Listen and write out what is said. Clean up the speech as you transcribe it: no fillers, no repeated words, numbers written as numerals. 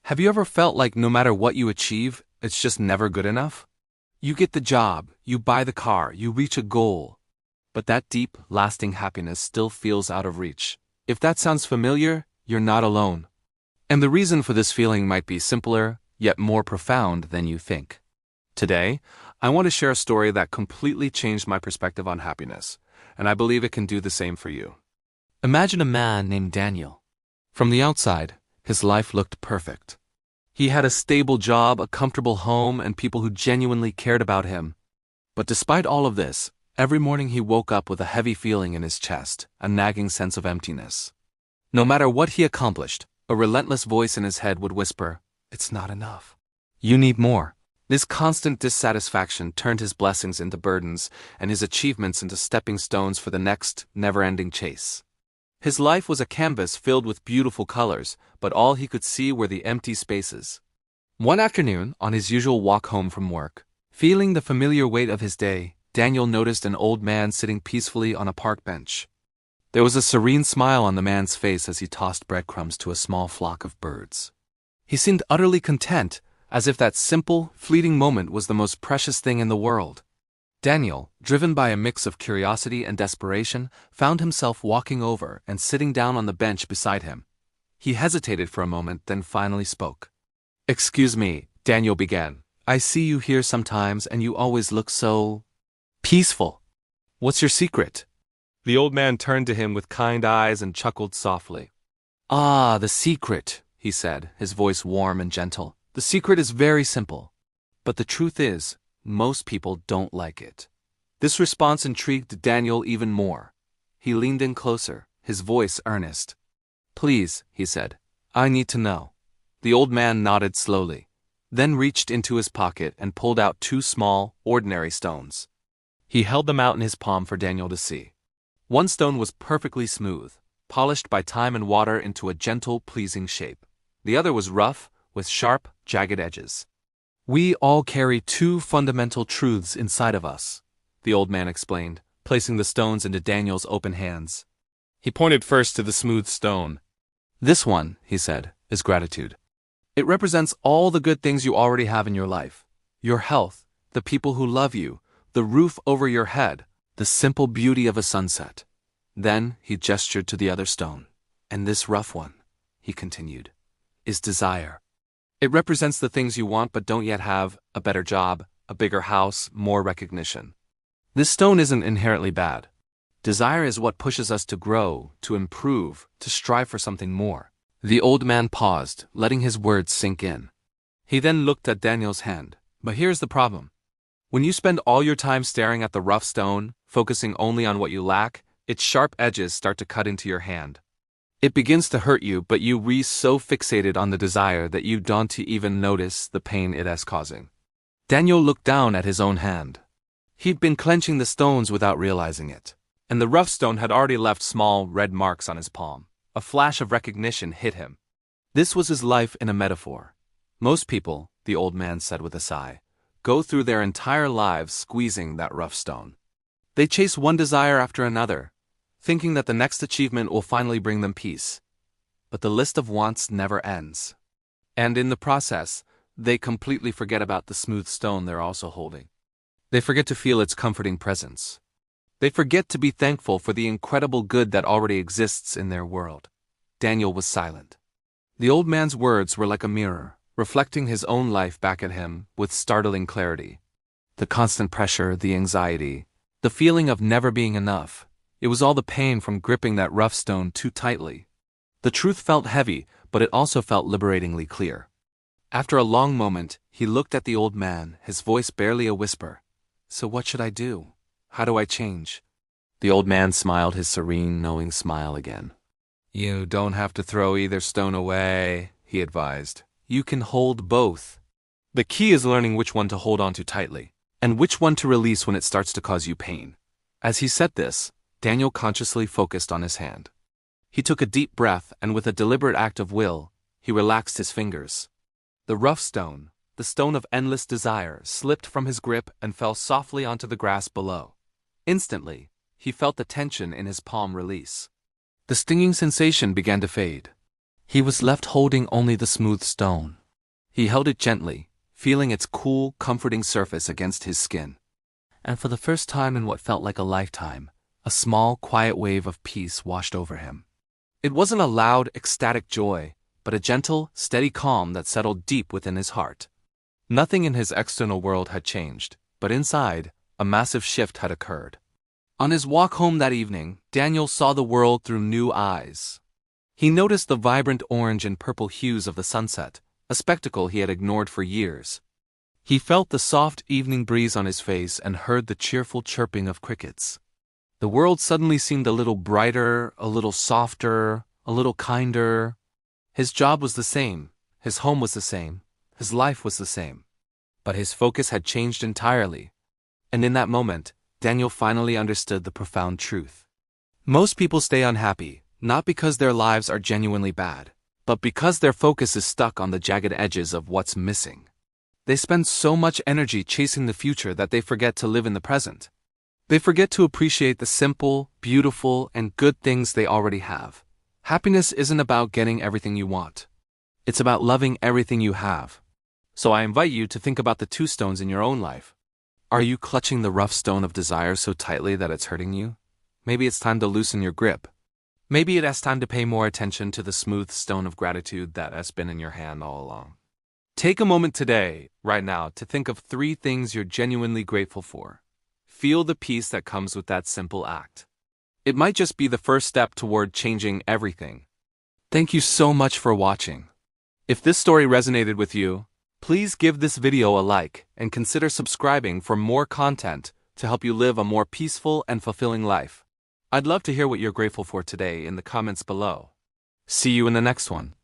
Have you ever felt like no matter what you achieve, it's just never good enough? You get the job, you buy the car, you reach a goal, but that deep, lasting happiness still feels out of reach. If that sounds familiar, you're not alone. And the reason for this feeling might be simpler, yet more profound than you think. Today, I want to share a story that completely changed my perspective on happiness, and I believe it can do the same for you. Imagine a man named Daniel. From the outside, his life looked perfect. He had a stable job, a comfortable home, and people who genuinely cared about him. But despite all of this, every morning he woke up with a heavy feeling in his chest, a nagging sense of emptiness. No matter what he accomplished, a relentless voice in his head would whisper, "It's not enough. You need more." This constant dissatisfaction turned his blessings into burdens and his achievements into stepping stones for the next, never-ending chase. His life was a canvas filled with beautiful colors, but all he could see were the empty spaces. One afternoon, on his usual walk home from work, feeling the familiar weight of his day, Daniel noticed an old man sitting peacefully on a park bench. There was a serene smile on the man's face as he tossed breadcrumbs to a small flock of birds. He seemed utterly content, as if that simple, fleeting moment was the most precious thing in the world. Daniel, driven by a mix of curiosity and desperation, found himself walking over and sitting down on the bench beside him. He hesitated for a moment, then finally spoke. "Excuse me," Daniel began. "I see you here sometimes and you always look so peaceful. What's your secret?" The old man turned to him with kind eyes and chuckled softly. "Ah, the secret," he said, his voice warm and gentle. "The secret is very simple. But the truth is, most people don't like it." This response intrigued Daniel even more. He leaned in closer, his voice earnest. "Please," he said, "I need to know." The old man nodded slowly, then reached into his pocket and pulled out two small, ordinary stones. He held them out in his palm for Daniel to see. One stone was perfectly smooth, polished by time and water into a gentle, pleasing shape. The other was rough, with sharp, jagged edges. "We all carry two fundamental truths inside of us," the old man explained, placing the stones into Daniel's open hands. He pointed first to the smooth stone. "This one," he said, "is gratitude. It represents all the good things you already have in your life. Your health, the people who love you, the roof over your head, the simple beauty of a sunset." Then he gestured to the other stone. "And this rough one," he continued, "is desire. It represents the things you want but don't yet have: a better job, a bigger house, more recognition. This stone isn't inherently bad. Desire is what pushes us to grow, to improve, to strive for something more." The old man paused, letting his words sink in. He then looked at Daniel's hand. "But here's the problem. When you spend all your time staring at the rough stone, focusing only on what you lack, its sharp edges start to cut into your hand. It begins to hurt you, but you're so fixated on the desire that you don't even notice the pain it is causing." Daniel looked down at his own hand. He'd been clenching the stones without realizing it, and the rough stone had already left small, red marks on his palm. A flash of recognition hit him. This was his life in a metaphor. Most people, the old man said with a sigh, go through their entire lives squeezing that rough stone. They chase one desire after another, thinking that the next achievement will finally bring them peace. But the list of wants never ends. And in the process, they completely forget about the smooth stone they're also holding. They forget to feel its comforting presence. They forget to be thankful for the incredible good that already exists in their world. Daniel was silent. The old man's words were like a mirror, reflecting his own life back at him with startling clarity. The constant pressure, the anxiety, the feeling of never being enough. It was all the pain from gripping that rough stone too tightly. The truth felt heavy, but it also felt liberatingly clear. After a long moment, he looked at the old man, his voice barely a whisper. "So what should I do? How do I change?" The old man smiled his serene, knowing smile again. "You don't have to throw either stone away," he advised. "You can hold both. The key is learning which one to hold on to tightly, and which one to release when it starts to cause you pain." As he said this, Daniel consciously focused on his hand. He took a deep breath, and with a deliberate act of will, he relaxed his fingers. The rough stone, the stone of endless desire, slipped from his grip and fell softly onto the grass below. Instantly, he felt the tension in his palm release. The stinging sensation began to fade. He was left holding only the smooth stone. He held it gently, feeling its cool, comforting surface against his skin. And for the first time in what felt like a lifetime, a small, quiet wave of peace washed over him. It wasn't a loud, ecstatic joy, but a gentle, steady calm that settled deep within his heart. Nothing in his external world had changed, but inside, a massive shift had occurred. On his walk home that evening, Daniel saw the world through new eyes. He noticed the vibrant orange and purple hues of the sunset, a spectacle he had ignored for years. He felt the soft evening breeze on his face and heard the cheerful chirping of crickets. The world suddenly seemed a little brighter, a little softer, a little kinder. His job was the same, his home was the same, his life was the same. But his focus had changed entirely. And in that moment, Daniel finally understood the profound truth. Most people stay unhappy, not because their lives are genuinely bad, but because their focus is stuck on the jagged edges of what's missing. They spend so much energy chasing the future that they forget to live in the present. They forget to appreciate the simple, beautiful, and good things they already have. Happiness isn't about getting everything you want. It's about loving everything you have. So I invite you to think about the two stones in your own life. Are you clutching the rough stone of desire so tightly that it's hurting you? Maybe it's time to loosen your grip. Maybe it has time to pay more attention to the smooth stone of gratitude that has been in your hand all along. Take a moment today, right now, to think of 3 things you're genuinely grateful for. Feel the peace that comes with that simple act. It might just be the first step toward changing everything. Thank you so much for watching. If this story resonated with you, please give this video a like and consider subscribing for more content to help you live a more peaceful and fulfilling life. I'd love to hear what you're grateful for today in the comments below. See you in the next one.